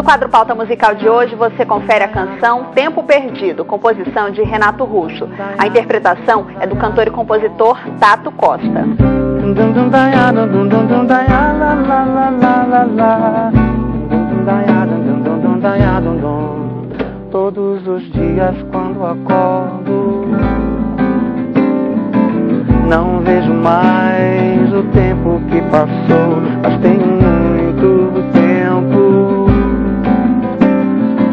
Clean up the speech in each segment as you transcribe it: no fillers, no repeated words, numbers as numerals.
quadro Pauta Musical de hoje, você confere a canção Tempo Perdido, composição de Renato Russo. A interpretação é do cantor e compositor Tato Costa. Todos os dias quando acordo, não vejo mais o tempo que passou, mas tem muito tempo.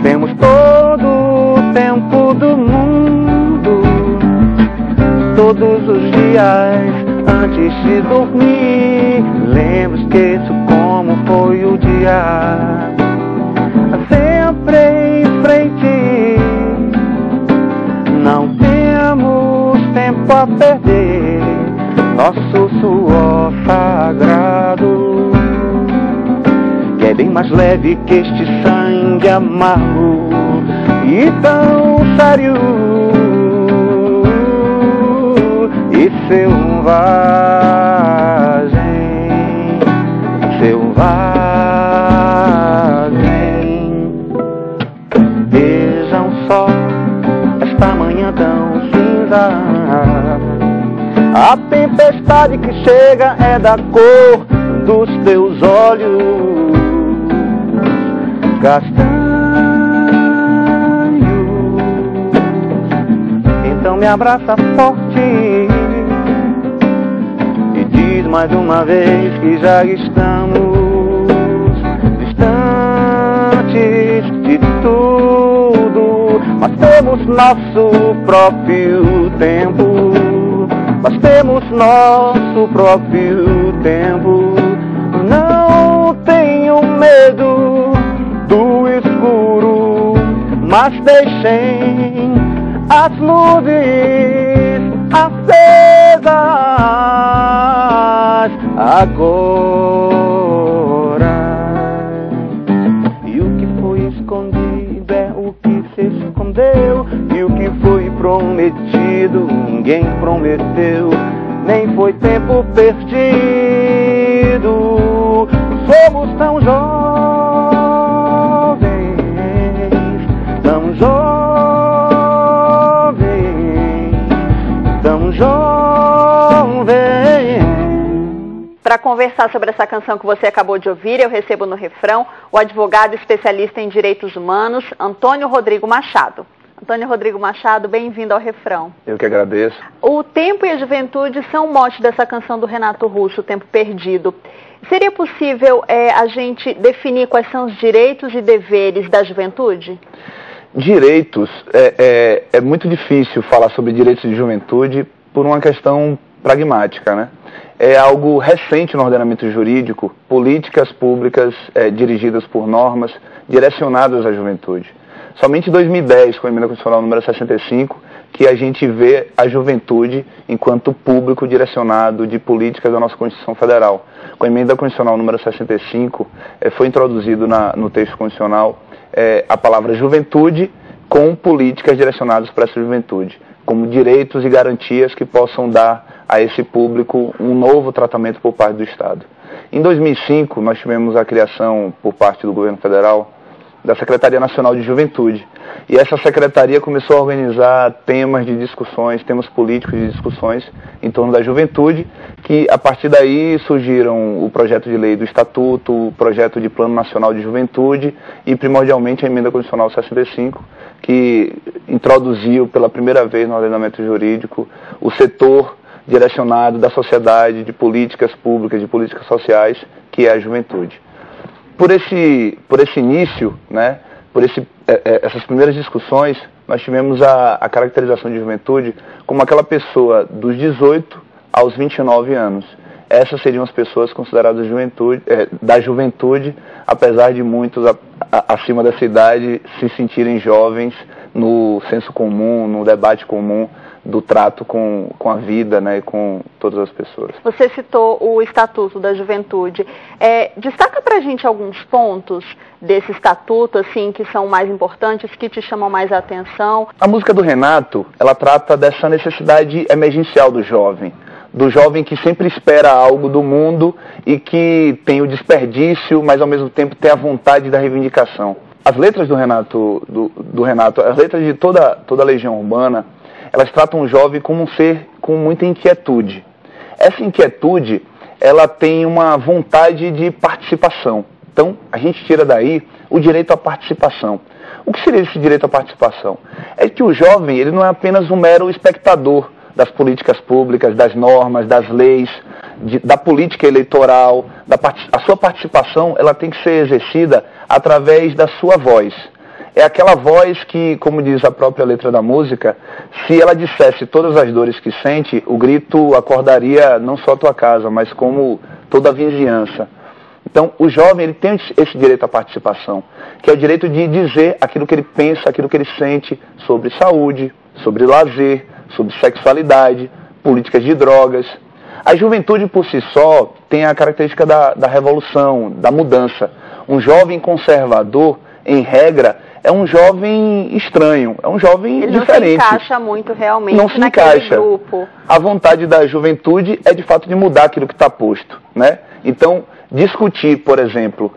Temos todo o tempo do mundo, todos os dias antes de dormir. Lembro, esqueço como foi o dia, sempre em frente. Não temos tempo a perder, nosso suor sagrado, que é bem mais leve que este sangue amargo e tão sério e selvagem, selvagem. Vejam só esta manhã tão cinza, a tempestade que chega é da cor dos teus olhos castanhos. Então me abraça forte e diz mais uma vez que já estamos distantes de tudo, mas temos nosso próprio tempo. Mas temos nosso próprio tempo. Não tenho medo do escuro, mas deixem as luzes acesas agora. E o que foi escondido é o que se escondeu, e o que foi prometido ninguém prometeu, nem foi tempo perdido. Somos tão jovens, tão jovens, tão jovens. Para conversar sobre essa canção que você acabou de ouvir, eu recebo no refrão o advogado especialista em direitos humanos, Antônio Rodrigo Machado. Antônio Rodrigo Machado, bem-vindo ao refrão. Eu que agradeço. O tempo e a juventude são o mote dessa canção do Renato Russo, Tempo Perdido. Seria possível a gente definir quais são os direitos e deveres da juventude? Direitos, é muito difícil falar sobre direitos de juventude por uma questão pragmática, né? É algo recente no ordenamento jurídico, políticas públicas dirigidas por normas direcionadas à juventude. Somente em 2010, com a emenda constitucional número 65, que a gente vê a juventude enquanto público direcionado de políticas da nossa Constituição Federal. Com a emenda constitucional número 65, foi introduzido no texto constitucional a palavra juventude com políticas direcionadas para essa juventude, como direitos e garantias que possam dar a esse público um novo tratamento por parte do Estado. Em 2005, nós tivemos a criação por parte do governo federal da Secretaria Nacional de Juventude. E essa secretaria começou a organizar temas de discussões, temas políticos de discussões em torno da juventude, que a partir daí surgiram o projeto de lei do Estatuto, o projeto de Plano Nacional de Juventude e primordialmente a Emenda Constitucional 65, que introduziu pela primeira vez no ordenamento jurídico o setor direcionado da sociedade, de políticas públicas, de políticas sociais, que é a juventude. Por esse início, né, essas primeiras discussões, nós tivemos a caracterização de juventude como aquela pessoa dos 18 aos 29 anos. Essas seriam as pessoas consideradas da juventude, apesar de muitos acima dessa idade se sentirem jovens no senso comum, no debate comum do trato com a vida, né, e com todas as pessoas. Você citou o Estatuto da Juventude. Destaca pra gente alguns pontos desse estatuto, assim, que são mais importantes, que te chamam mais a atenção. A música do Renato, ela trata dessa necessidade emergencial do jovem, do jovem que sempre espera algo do mundo e que tem o desperdício, mas ao mesmo tempo tem a vontade da reivindicação. As letras do Renato, as letras de toda a Legião Urbana, elas tratam o jovem como um ser com muita inquietude. Essa inquietude, ela tem uma vontade de participação. Então, a gente tira daí o direito à participação. O que seria esse direito à participação? É que o jovem, ele não é apenas um mero espectador das políticas públicas, das normas, das leis, da política eleitoral. A sua participação, ela tem que ser exercida através da sua voz. É aquela voz que, como diz a própria letra da música, se ela dissesse todas as dores que sente, o grito acordaria não só a tua casa, mas como toda a vizinhança. Então, o jovem, ele tem esse direito à participação, que é o direito de dizer aquilo que ele pensa, aquilo que ele sente sobre saúde, sobre lazer, sobre sexualidade, políticas de drogas. A juventude, por si só, tem a característica da revolução, da mudança. Um jovem conservador, em regra, é um jovem estranho, é um jovem diferente. Ele não se encaixa muito realmente não se naquele encaixa. grupo. A vontade da juventude é, de fato, de mudar aquilo que está posto, né? Então, discutir, por exemplo,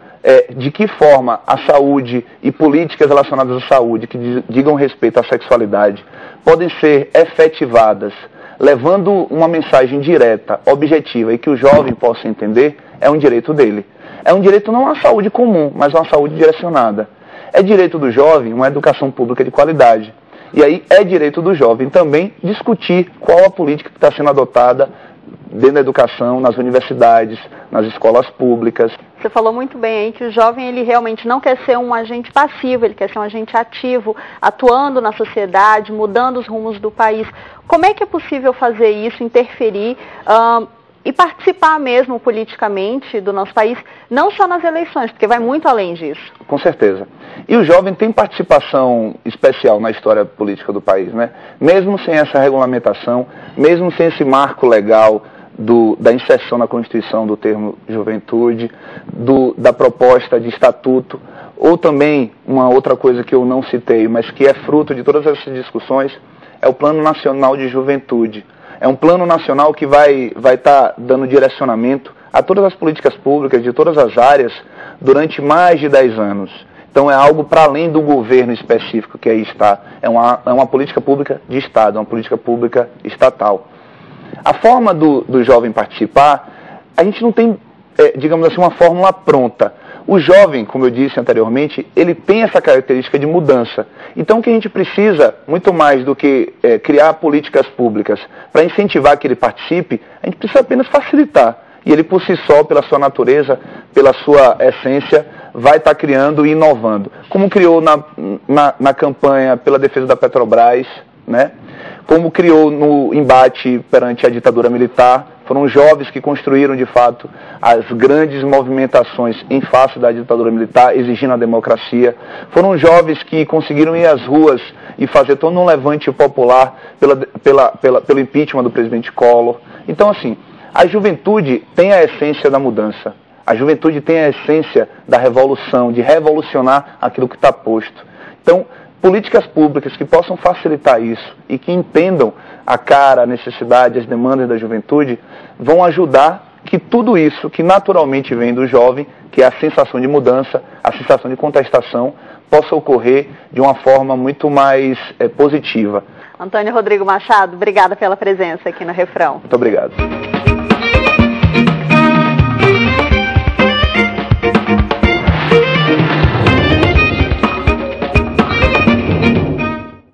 de que forma a saúde e políticas relacionadas à saúde que digam respeito à sexualidade podem ser efetivadas, levando uma mensagem direta, objetiva e que o jovem possa entender, é um direito dele. É um direito não à saúde comum, mas a uma saúde direcionada. É direito do jovem uma educação pública de qualidade. E aí é direito do jovem também discutir qual a política que está sendo adotada dentro da educação, nas universidades, nas escolas públicas. Você falou muito bem aí que o jovem, ele realmente não quer ser um agente passivo, ele quer ser um agente ativo, atuando na sociedade, mudando os rumos do país. Como é que é possível fazer isso, interferir e participar mesmo politicamente do nosso país, não só nas eleições, porque vai muito além disso? Com certeza. E o jovem tem participação especial na história política do país, né? Mesmo sem essa regulamentação, mesmo sem esse marco legal da inserção na Constituição do termo juventude, da proposta de estatuto, ou também uma outra coisa que eu não citei, mas que é fruto de todas essas discussões, é o Plano Nacional de Juventude. É um plano nacional que vai estar dando direcionamento a todas as políticas públicas de todas as áreas durante mais de 10 anos. Então é algo para além do governo específico que aí está. É uma política pública de Estado, é uma política pública estatal. A forma do jovem participar, a gente não tem, digamos assim, uma fórmula pronta. O jovem, como eu disse anteriormente, ele tem essa característica de mudança. Então o que a gente precisa, muito mais do que criar políticas públicas para incentivar que ele participe, a gente precisa apenas facilitar. E ele por si só, pela sua natureza, pela sua essência, vai estar criando e inovando. Como criou na campanha pela defesa da Petrobras, né? Como criou no embate perante a ditadura militar. Foram jovens que construíram, de fato, as grandes movimentações em face da ditadura militar, exigindo a democracia. Foram jovens que conseguiram ir às ruas e fazer todo um levante popular pelo impeachment do presidente Collor. Então, assim, a juventude tem a essência da mudança. A juventude tem a essência da revolução, de revolucionar aquilo que está posto. Então, políticas públicas que possam facilitar isso e que entendam a cara, a necessidade, as demandas da juventude, vão ajudar que tudo isso que naturalmente vem do jovem, que é a sensação de mudança, a sensação de contestação, possa ocorrer de uma forma muito mais positiva. Antônio Rodrigo Machado, obrigada pela presença aqui no Refrão. Muito obrigado.